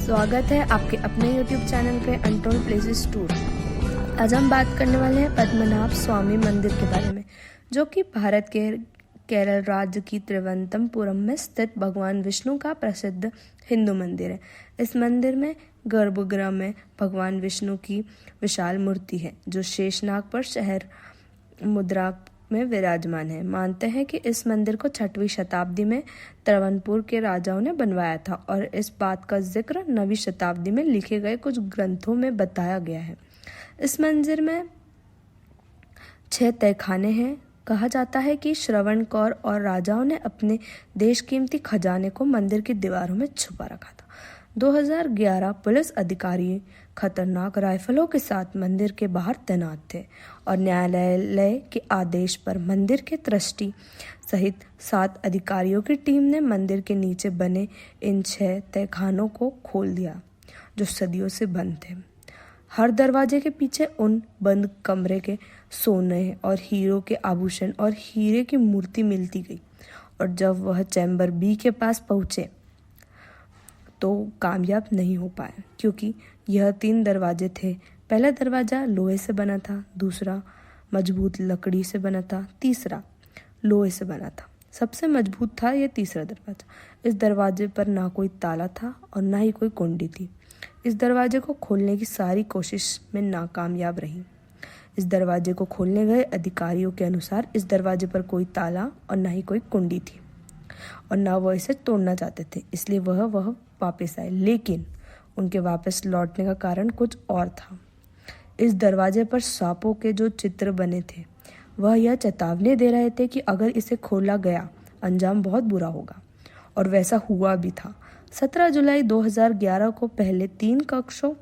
स्वागत है आपके अपने YouTube चैनल पे अनटोल्ड प्लेसेस टूर। आज हम बात करने वाले हैं पद्मनाभ स्वामी मंदिर के बारे में, जो कि भारत के केरल राज्य की त्रिवेंद्रपुरम में स्थित भगवान विष्णु का प्रसिद्ध हिंदू मंदिर है। इस मंदिर में गर्भगृह में भगवान विष्णु की विशाल मूर्ति है, जो शेषनाग पर शहर मुद्रा में विराजमान है। मानते हैं कि इस मंदिर को 6वीं शताब्दी में त्रवणपुर के राजाओं ने बनवाया था और इस बात का जिक्र 9वीं शताब्दी में लिखे गए कुछ ग्रंथों में बताया गया है। इस मंदिर में 6 तहखाने हैं। कहा जाता है कि श्रवण कौर और राजाओं ने अपने देशकीमती खजाने को मंदिर की दीवारों में छुपा रखा था। 2011 पुलिस अधिकारी खतरनाक राइफलों के साथ मंदिर के बाहर तैनात थे और न्यायालय के आदेश पर मंदिर के ट्रस्टी सहित 7 अधिकारियों की टीम ने मंदिर के नीचे बने इन 6 तहखानों को खोल दिया, जो सदियों से बंद थे। हर दरवाजे के पीछे उन बंद कमरे के सोने और हीरो के आभूषण और हीरे की मूर्ति मिलती गई, और जब वह चैम्बर बी के पास पहुंचे तो कामयाब नहीं हो पाए, क्योंकि यह 3 दरवाजे थे। पहला दरवाजा लोहे से बना था, दूसरा मजबूत लकड़ी से बना था, तीसरा लोहे से बना था। सबसे मजबूत था यह तीसरा दरवाजा। इस दरवाजे पर ना कोई ताला था और ना ही कोई कुंडी थी। इस दरवाजे को खोलने की सारी कोशिश में नाकामयाब रही। इस दरवाजे को खोलने गए अधिकारियों के अनुसार इस दरवाजे पर कोई ताला और ना ही कोई कुंडी थी और ना वह इसे तोड़ना चाहते थे, इसलिए वह वापस आए। लेकिन उनके वापस लौटने का कारण कुछ और था। इस दरवाजे पर सांपों के जो चित्र बने थे, वह यह चेतावनी दे रहे थे कि अगर इसे खोला गया अंजाम बहुत बुरा होगा, और वैसा हुआ भी था। 17 जुलाई 2011 को पहले 3 कक्षों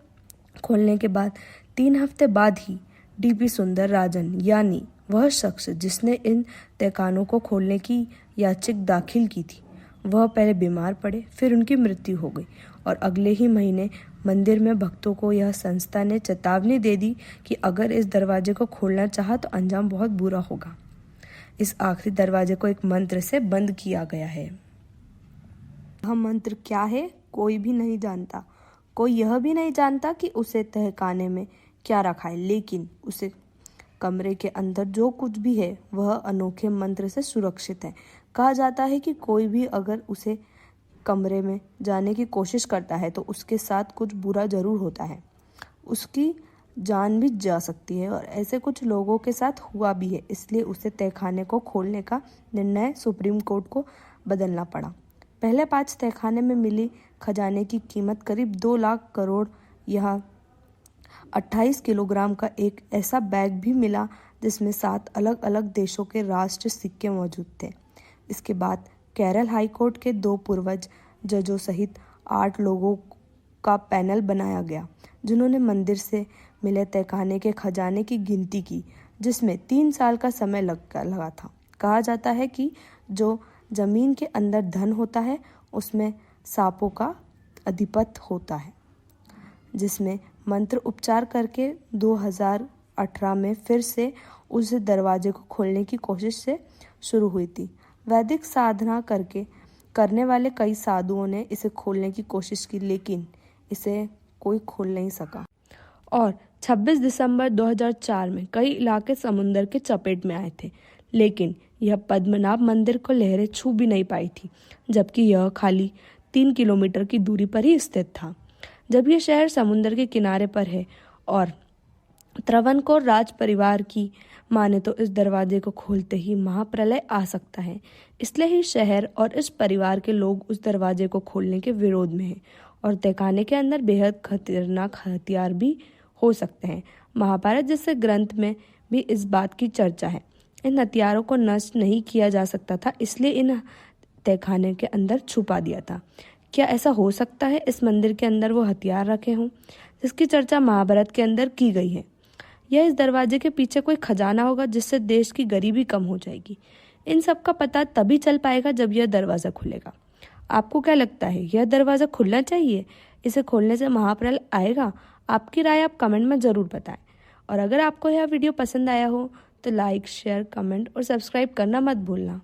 खोलने के बाद 3 हफ्ते बाद ही डीपी सुंदर राजन, यानी वह शख्स जिसने इन तहखानों को खोलने की याचिका दाखिल की थी, वह पहले बीमार पड़े, फिर उनकी मृत्यु हो गई और अगले ही महीने मंदिर में भक्तों को यह संस्था ने चेतावनी दे दी कि अगर इस दरवाजे को खोलना चाहा तो अंजाम बहुत बुरा होगा। इस आखिरी दरवाजे को एक मंत्र से बंद किया गया है। यह मंत्र क्या है कोई भी नहीं जानता। कोई यह भी नहीं जानता कि उसे तहखाने में क्या रखा है, लेकिन उसे कमरे के अंदर जो कुछ भी है वह अनोखे मंत्र से सुरक्षित है। कहा जाता है कि कोई भी अगर उसे कमरे में जाने की कोशिश करता है तो उसके साथ कुछ बुरा जरूर होता है, उसकी जान भी जा सकती है, और ऐसे कुछ लोगों के साथ हुआ भी है। इसलिए उसे तहखाने को खोलने का निर्णय सुप्रीम कोर्ट को बदलना पड़ा। पहले 5 तहखाने में मिली खजाने की कीमत करीब 2 लाख करोड़। यहाँ 28 किलोग्राम का एक ऐसा बैग भी मिला जिसमें 7 अलग अलग देशों के राष्ट्र सिक्के मौजूद थे। इसके बाद केरल हाई कोर्ट के 2 पूर्व जजों सहित 8 लोगों का पैनल बनाया गया, जिन्होंने मंदिर से मिले तहखाने के खजाने की गिनती की, जिसमें 3 साल का समय लगा था। कहा जाता है कि जो जमीन के अंदर धन होता है उसमें सांपों का अधिपत्य होता है, जिसमें मंत्र उपचार करके 2018 में फिर से उस दरवाजे को खोलने की कोशिश से शुरू हुई थी। वैदिक साधना करने वाले कई साधुओं ने इसे खोलने की कोशिश की, लेकिन इसे कोई खोल नहीं सका। और 26 दिसंबर 2004 में कई इलाके समुद्र के चपेट में आए थे, लेकिन यह पद्मनाभ मंदिर को लहरें छू भी नहीं पाई थी, जबकि यह खाली 3 किलोमीटर की दूरी पर ही स्थित था। जब यह शहर समुद्र के किनारे पर है और त्रवणकोर राज परिवार की माने तो इस दरवाजे को खोलते ही महाप्रलय आ सकता है। इसलिए ही शहर और इस परिवार के लोग उस दरवाजे को खोलने के विरोध में हैं, और तहखाने के अंदर बेहद खतरनाक हथियार भी हो सकते हैं। महाभारत जैसे ग्रंथ में भी इस बात की चर्चा है। इन हथियारों को नष्ट नहीं किया जा सकता था, इसलिए इन तहखाने के अंदर छुपा दिया था। क्या ऐसा हो सकता है इस मंदिर के अंदर वो हथियार रखे हों जिसकी चर्चा महाभारत के अंदर की गई है? या इस दरवाजे के पीछे कोई खजाना होगा जिससे देश की गरीबी कम हो जाएगी? इन सब का पता तभी चल पाएगा जब यह दरवाज़ा खुलेगा। आपको क्या लगता है, यह दरवाज़ा खुलना चाहिए? इसे खोलने से महाप्रलय आएगा? आपकी राय आप कमेंट में ज़रूर बताएं। और अगर आपको यह वीडियो पसंद आया हो तो लाइक, शेयर, कमेंट और सब्सक्राइब करना मत भूलना।